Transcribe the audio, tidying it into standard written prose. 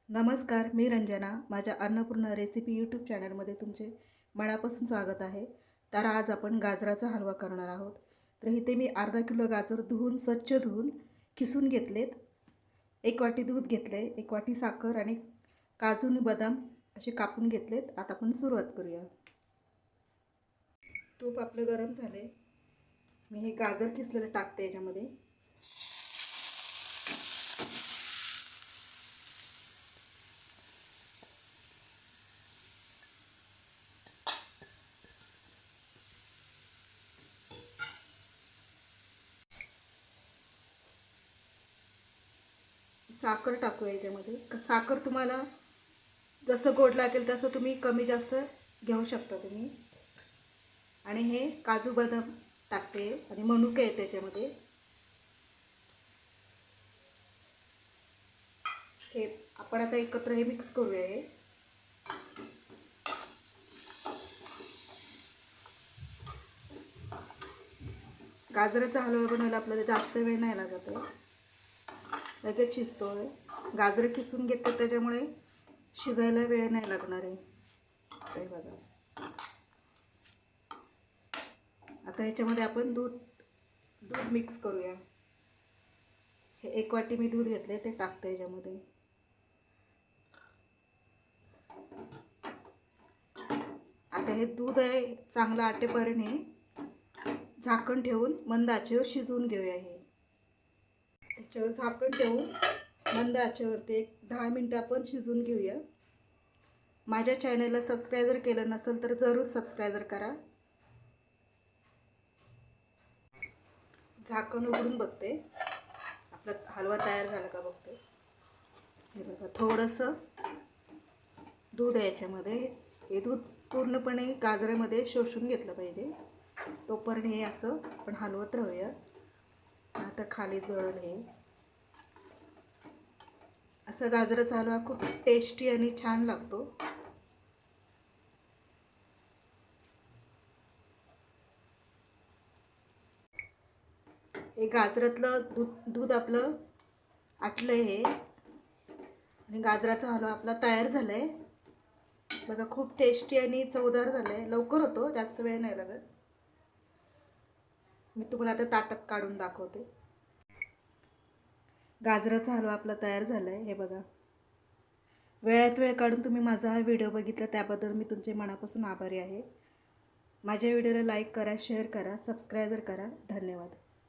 नमस्कार, मी रंजना. माझ्या Annapurna recipe YouTube चॅनलमध्ये तुमचे मनापासून स्वागत आहे. तर आज आपण गाजराचा हलवा करणार आहोत. तर इथे मी अर्धा किलो गाजर स्वच्छ धुवून किसून घेतलेत. 1 वाटी दूध घेतले, 1 वाटी साखर आणि काजू आणि बदाम असे कापून घेतलेत. आता आपण सुरुवात करूया. तूप आपलं गरम झाले. मी हे गाजर किसलेलं टाकते याच्यामध्ये. साखर टाकूया याच्यामध्ये. साखर तुम्हाला जसं गोड लागेल तसं तुम्ही कमी जास्त घेऊ शकता तुम्ही. आणि हे काजू बदाम टाकते आणि मनुके आहे त्याच्यामध्ये. हे आपण आता एकत्र हे मिक्स करूया. हे गाजराचा हलवा बनवायला आपल्याला जास्त वेळ नाही लागत आहे, लगेच शिजतो आहे. गाजरं किसून घेते त्याच्यामुळे शिजायला वेळ नाही लागणार आहे. हे बघा. आता ह्याच्यामध्ये आपण दूध मिक्स करूया. हे 1 वाटी मी दूध घेतले ते टाकते ह्याच्यामध्ये. आता हे दूध आहे चांगलं आटेपर्यंत हे झाकण ठेवून मंद आचेवर शिजवून घेऊया. हे त्याच्यावर झाकण ठेवून मंद आचेवरती 10 मिनटं आपण शिजवून घेऊया. माझ्या चॅनलला सबस्क्राईब जर केलं नसेल तर जरूर सबस्क्राईब करा. झाकण उघडून बघते आपला हलवा तयार झाला का बघते. हे बघा, थोडंसं दूध आहे याच्यामध्ये. हे दूध पूर्णपणे गाजरामध्ये शोषून घेतलं पाहिजे. तोपर्यंत हे असं आपण हलवत राहूया. आता खाली जळल. हे असं गाजराचा हलवा खूप टेस्टी आणि छान लागतो. हे गाजरातलं दूध आपलं आटलं आहे आणि गाजराचा हलवा आपला तयार झाला आहे. बघा, खूप टेस्टी आणि चवदार झालं आहे. लवकर होतो, जास्त वेळ नाही लागत. मी तुम्हाला आता ताटात काढून दाखवते. गाजराचा हलवा आपला तयार झाला आहे. हे बघा, वेळात वेळ काढून तुम्ही माझा हा व्हिडिओ बघितला त्याबद्दल मी तुमचे मनापासून आभारी आहे. माझ्या व्हिडिओला लाईक करा, शेअर करा, सबस्क्राईब करा. धन्यवाद.